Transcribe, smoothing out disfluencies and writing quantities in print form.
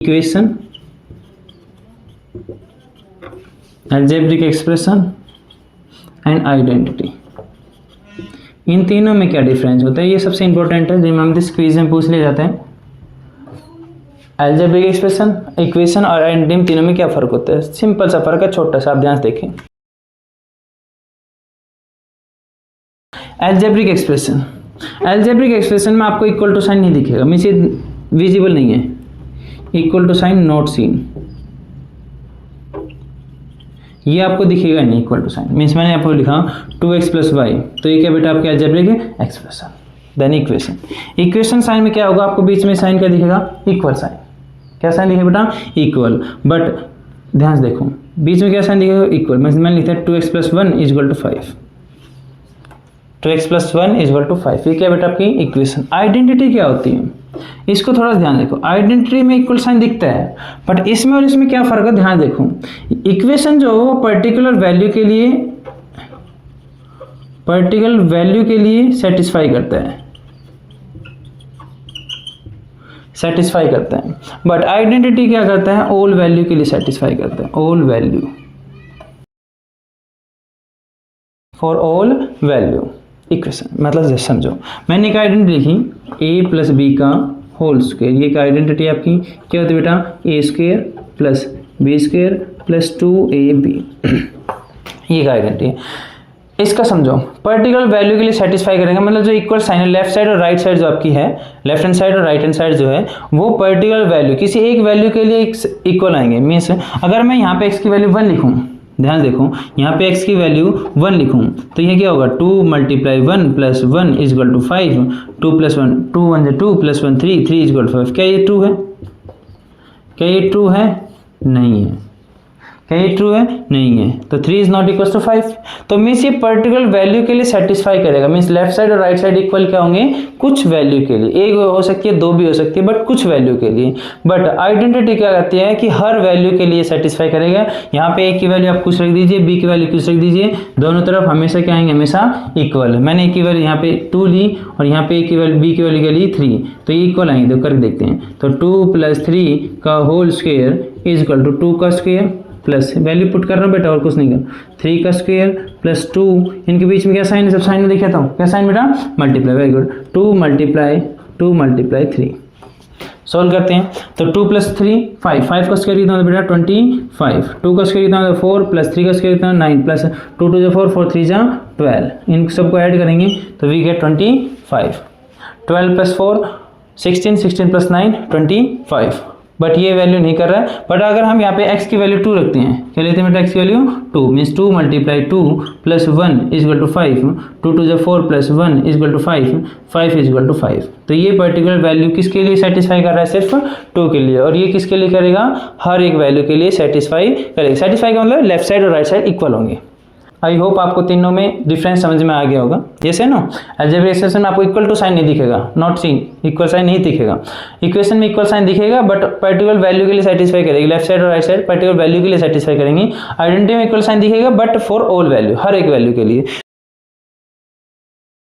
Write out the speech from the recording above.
Equation, algebraic expression and identity. इन तीनों में क्या डिफरेंस होता है, ये सबसे इंपॉर्टेंट है, जिनमें हम दिस क्विज में पूछ ले जाते हैं। अलजेब्रिक एक्सप्रेशन, इक्वेशन और आइडेंटिटी, तीनों में क्या फर्क होता है? सिंपल सा फर्क है, छोटा सा, आप ध्यान से देखें। अलजेब्रिक एक्सप्रेशन, अलजेब्रिक एक्सप्रेशन में आपको इक्वल टू साइन नहीं दिखेगा, मीन्स ये विजिबल नहीं है। Equal to sign not seen, ये आपको दिखेगा नहीं इक्वल टू साइन। मीन्स मैंने आपको लिखा 2x + y, तो ये क्या बेटा आपके algebraic expression. Then equation, equation sign में क्या होगा, आपको बीच में साइन क्या दिखेगा, इक्वल साइन। क्या साइन दिखेगा बेटा, इक्वल। बट ध्यान से देखो, बीच में क्या साइन दिखेगा, इक्वल। मैंने लिखा है 2x + 1 = 5, 2x + 1 = 5। ये क्या बेटा आपकी इक्वेशन। आइडेंटिटी क्या होती है, इसको थोड़ा ध्यान देखो। आइडेंटिटी में इक्वल साइन दिखता है, बट इसमें और इसमें क्या फर्क है, ध्यान देखो। इक्वेशन जो वो पर्टिकुलर वैल्यू के लिए सेटिस्फाई करता है, बट आइडेंटिटी क्या करता है, ऑल वैल्यू के लिए सेटिस्फाई करता है। All value, for all value equation. मतलब जैसे समझो, मैंने एक आइडेंटिटी लिखी a + b का होल स्क्वायर। ये एक आइडेंटिटी आपकी क्या होती है बेटा, a² + b² + 2ab। ये एक आइडेंटिटी है। इसका समझो पर्टिकुलर वैल्यू के लिए सेटिस्फाई करेंगे, मतलब जो इक्वल साइन है, लेफ्ट साइड और राइट साइड जो आपकी है, लेफ्ट हैंड साइड और राइट हैंड साइड जो है, वो पर्टिकुलर वैल्यू किसी एक वैल्यू के लिए इक्वल आएंगे। मीन्स अगर मैं यहाँ पे x की वैल्यू 1 लिखूँ, ध्यान देखो, यहाँ पे x की वैल्यू 1 लिखूँ, तो ये क्या होगा, 2 × 1 + 1 = 5, 2 + 1 2 × 1 2 + 1 3 3 = 5। क्या ये ट्रू है? क्या ये ट्रू है? नहीं है। क्या ये ट्रू है? नहीं है। तो 3 ≠ = 5। तो मीन्स ये पर्टिकुलर वैल्यू के लिए सेटिस्फाई करेगा। मीन्स लेफ्ट साइड और राइट साइड इक्वल क्या होंगे, कुछ वैल्यू के लिए। एक हो सकती है, 2 भी हो सकती है, बट कुछ वैल्यू के लिए। बट आइडेंटिटी क्या कहती है कि हर वैल्यू के लिए सेटिस्फाई करेगा। यहाँ पे a की वैल्यू आप कुछ रख दीजिए, b की वैल्यू कुछ रख दीजिए, दोनों तरफ हमेशा क्या आएंगे, हमेशा इक्वल। मैंने a की वैल्यू यहाँ पे 2 ली और यहाँ पे a की वैल्यू, b की वैल्यू क्या ली, 3, तो ये इक्वल आएंगे। तो करके देखते हैं। तो 2 + 3 का होल स्क्वायर = 2 का स्क्वायर प्लस वैल्यू पुट कर रहा हूँ बेटा, और कुछ नहीं कर, 3 का स्क्वायर + 2, इनके बीच में क्या साइन है, सब साइन में दिखाता हूँ। क्या साइन बेटा, मल्टीप्लाई। Very good. 2 × 3। सॉल्व करते हैं। तो 2 + 3 5, 5 का स्क्वायर कितना होता है बेटा, 25, 2 का स्क्वायर कितना होता है 4, + 3 का स्क्वायर कितना 9, + 2 × 2 = 4, 4 × 3 = 12। इन सबको ऐड करेंगे तो वी गेट 25। 12 + 4 16, 16 + 9 25। बट ये वैल्यू नहीं कर रहा है। बट अगर हम यहाँ पे x की वैल्यू 2 रखते हैं, क्या लेते हैं बेटा, x की वैल्यू 2, मीन्स 2 × 2 + 1 = 5, 2 × 2 = 4 + 1 = 5, 5 = 5। तो ये पर्टिकुलर वैल्यू किसके लिए सेटिस्फाई कर रहा है, सिर्फ 2 के लिए। और ये किसके लिए करेगा, हर एक वैल्यू के लिए सेटिस्फाई करेगा। सेटिस्फाई का मतलब लेफ्ट साइड और राइट साइड इक्वल होंगे। आई होप आपको तीनों में डिफरेंस समझ में आ गया होगा। जैसे ना अलजेब्रिक एक्सप्रेशन में आपको इक्वल टू साइन नहीं दिखेगा, नॉट सीन, इक्वल साइन नहीं दिखेगा। इक्वेशन में इक्वल साइन दिखेगा, बट पर्टिकुलर वैल्यू के लिए सेटिस्फाई करेगी। लेफ्ट साइड और राइट साइड पर्टिकुलर वैल्यू के लिए सेटिस्फाई करेंगी। आइडेंटिटी में इक्वल साइन दिखेगा, बट फॉर ऑल वैल्यू, हर एक वैल्यू के लिए।